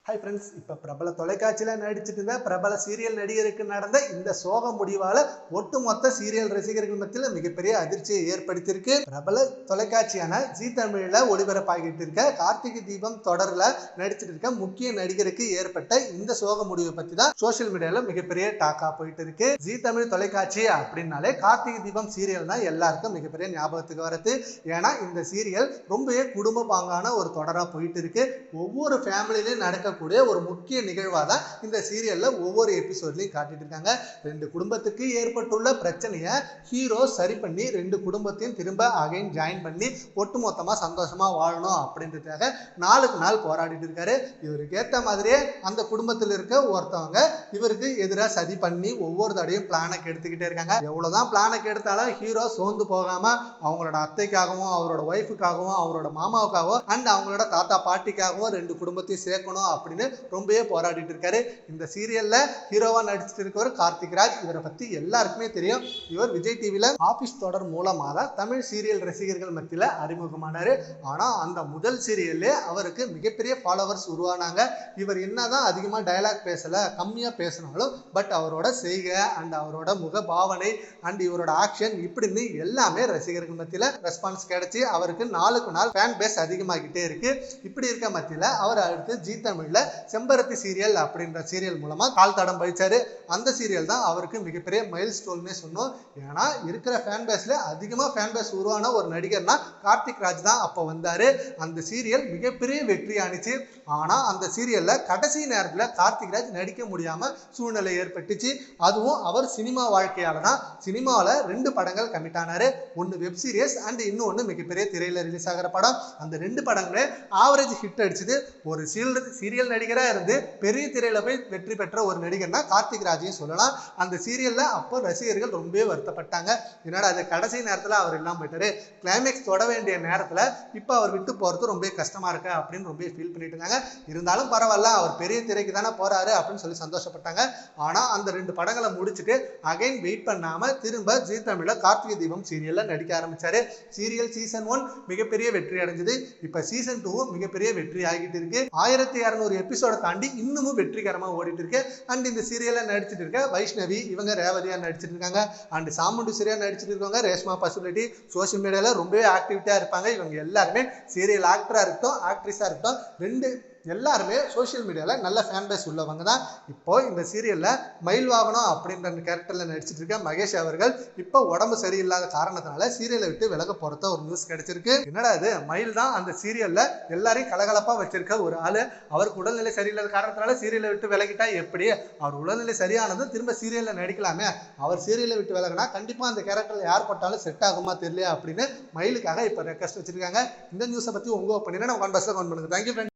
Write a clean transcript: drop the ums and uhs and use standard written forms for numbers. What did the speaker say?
Hi friends, இப்போ பிரபல தொலைக்காட்சியில் நடிச்சிட்டு இருந்த பிரபல சீரியல் நடிகருக்கு நடந்த இந்த சோக முடிவால் ஒட்டுமொத்த சீரியல் ரசிகர்கள் மத்தியில் மிகப்பெரிய அதிர்ச்சியை ஏற்படுத்தியிருக்கு. பிரபல தொலைக்காட்சியான ஜீ தமிழில் ஒளிபரப்பாகிட்டு இருக்க கார்த்திகை தீபம் தொடரில் நடிச்சிட்டு இருக்க முக்கிய நடிகருக்கு ஏற்பட்ட இந்த சோக முடிவை பற்றி தான் சோசியல் மீடியாவில் மிகப்பெரிய டாக்கா போயிட்டு இருக்கு. ஜீ தமிழ் தொலைக்காட்சி அப்படின்னாலே கார்த்திகை தீபம் சீரியல் தான் எல்லாருக்கும் மிகப்பெரிய ஞாபகத்துக்கு வருது. ஏன்னா இந்த சீரியல் ரொம்பவே குடும்ப பாங்கான ஒரு தொடராக போயிட்டு இருக்கு. ஒவ்வொரு ஃபேமிலியிலையும் நடக்கக்கூடிய ஒரு முக்கிய நிகழ்வாக தான் இந்த சீரியல்ல ஒவ்வொரு எபிசோட்லையும் காட்டிட்டு இருக்காங்க. ரெண்டு குடும்பத்துக்கு ஏற்பட்டுள்ள பிரச்சனையை ஹீரோ சரி பண்ணி ரெண்டு குடும்பத்தையும் திரும்ப அகைன் ஜாயின் பண்ணி ஒட்டுமொத்தமா சந்தோஷமா வாழணும் அப்படின்றதுக்காக நாளுக்கு நாள் போராடிட்டு இருக்காரு. இவருக்கு ஏற்ற மாதிரியே அந்த குடும்பத்தில் இருக்க ஒருத்தவங்க இவருக்கு எதிராக சதி பண்ணி ஒவ்வொரு தடையும் பிளானை கெடுத்துக்கிட்டே இருக்காங்க. எவ்வளவுதான் பிளானை கெடுத்தாலும் ஹீரோ சோர்ந்து போகாம அவங்களோட அத்தைக்காகவும் அவரோட ஒய்ஃபுக்காகவும் அவரோட மாமாவுக்காகவும் அண்ட் அவங்களோட தாத்தா பாட்டிக்காகவும் ரெண்டு குடும்பத்தையும் சேர்க்கணும் அப்படின்னு ரொம்பவே போராடிட்டு இருக்காரு. இந்த சீரியல்ல ஹீரோவா நடிச்சிட்டு இருக்கவர் கார்த்திக் ராஜ். இவரை பத்தி எல்லாருக்குமே தெரியும். இவர் விஜய் டிவில ஆபீஸ் தொடர் மூலமா தான் தமிழ் சீரியல் ரசிகர்கள் மத்தியில அறிமுகமானாரு. ஆனா அந்த முதல் சீரியல்லே அவருக்கு மிகப்பெரிய ஃபாலோவர்ஸ் உருவானாங்க. இவர் என்னதான் அதிகமா டயலாக் பேசல, கம்மியா பேசினாலும் பட் அவரோட செய்கை அண்ட் அவரோட முக பாவனை அண்ட் இவரோட ஆக்ஷன் இப்படின்னு எல்லாமே ரசிகர்கள் மத்தியில ரெஸ்பான்ஸ் கிடைச்சி அவருக்கு நாளுக்கு நாள் ஃபேன் பேஸ் அதிகமாகிட்டே இருக்கு. இப்படி இருக்க மத்தியில அவர் அடுத்து ஜீ தமிழ்ல செம்பருத்தி சீரியல் அப்படின்ற சீரியல் மூலமா கால் தடம் பதிச்சாரு. அந்த சீரியல் தான் அவருக்கு மிகப்பெரிய மைல் ஸ்டோன்னே சொன்னோம். ஏன்னா இருக்கிற ஃபேன் பேஸ்ல அதிகமா ஃபேன் பேஸ் உருவான ஒரு நடிகர்னா கார்த்திக் ராஜ் தான் அப்போ வந்தாரு. அந்த சீரியல் மிகப்பெரிய வெற்றி ஆனிச்சு. ஆனா அந்த சீரியல்ல கடைசி நேரத்துல கார்த்திக் ராஜ் நடிக்க முடியாம சூழ்நிலை ஏற்பட்டுச்சு. அதுவும் அவர் சினிமா வாழ்க்கையால தான். சினிமாவில் ரெண்டு படங்கள் கமிட் ஆனாரு. ஒன்னு வெப் சீரிஸ் அண்ட் இன்னொன்னு மிகப்பெரிய திரையில ரிலீஸ் ஆகிற படம். அந்த ரெண்டு படங்களே ஆவரேஜ் ஹிட் அடிச்சது. ஒரு சீரியல் நடிகரா இருந்து பெரிய திரையில போய் வெற்றி பெற்ற ஒரு நடிகர்னா கார்த்திக் ராஜையும் சொல்லலாம். அந்த சீரியல்ல அப்போ ரசிகர்கள் ரொம்பவே வருத்தப்பட்டாங்க. என்னடா அது கடைசி நேரத்துல அவர் இல்லாம போயிட்டாரு, கிளைமேக்ஸ் தொட வேண்டிய நேரத்துல இப்ப அவர் விட்டு போறது ரொம்ப கஷ்டமா இருக்கு அப்படின்னு ரொம்ப ஃபீல் பண்ணிட்டு இருந்தாங்க. இருந்தாலும் பரவாயில்ல, அவர் பெரிய திரைக்கு தானே போறாரு அப்படின்னு சொல்லி சந்தோஷப்பட்டாங்க. ஆனா அந்த ரெண்டு படங்களை முடிச்சுட்டு அகைன் வெயிட் பண்ணாம திரும்ப ஜீ தமிழ்ல கார்த்திகை தீபம் சீரியல்ல நடிக்க ஆரம்பிச்சாரு. சீரியல் சீசன் 1 மிகப்பெரிய வெற்றி அடைஞ்சது. இப்ப சீசன் 2 மிகப்பெரிய வெற்றி ஆகிட்டு இருக்கு. 1200 எபிசோட தாண்டி இன்னமும் வெற்றிகரமா ஓடிட்டு இருக்கு. அண்ட் இந்த சீரியல்ல நடிச்சிட்டு இருக்க வைஷ்ணவி இவங்க ரேவதியா நடிச்சிட்டு இருக்காங்க. அண்ட் சாமுண்டு சரியா நடிச்சிட்டு இருக்காங்க. ரேஷ்மா பசுபிலிட்டி சோசியல் மீடியால ரொம்பவே ஆக்டிவிட்டியா இருப்பாங்க. இவங்க எல்லாருமே சீரியல் ஆக்டரா இருக்கட்டும் ஆக்ட்ரஸா இருக்கட்டும் ரெண்டு எல்லாருமே சோசியல் மீடியாவில் நல்ல ஃபேன் பேஸ் உள்ளவங்க தான். இப்போ இந்த சீரியலில் மயில் வாகனம் அப்படின்ற கேரக்டரில் நடிச்சிட்டு இருக்க மகேஷ் அவர்கள் இப்போ உடம்பு சரியில்லாத காரணத்தினால சீரியலை விட்டு விலக போகிறத ஒரு நியூஸ் கிடைச்சிருக்கு. என்னடா இது, மயில் தான் அந்த சீரியலில் எல்லாரையும் கலகலப்பாக வச்சிருக்க ஒரு ஆள். அவருக்கு உடல்நிலை சரியில்லாத காரணத்தினால சீரியலை விட்டு விலகிட்டா எப்படி? அவர் உடல்நிலை சரியானதும் திரும்ப சீரியலில் நடிக்கலாமே. அவர் சீரியலை விட்டு விலகினா கண்டிப்பாக அந்த கேரக்டரில் யார் போட்டாலும் செட் ஆகுமா தெரியல அப்படின்னு மயிலுக்காக இப்போ ரெக்வஸ்ட் வச்சிருக்காங்க. இந்த நியூஸை பற்றி உங்கள் ஒப்பீனியனை கமெண்ட் பாக்ஸில் கமெண்ட் பண்ணுங்க. Thank you friends.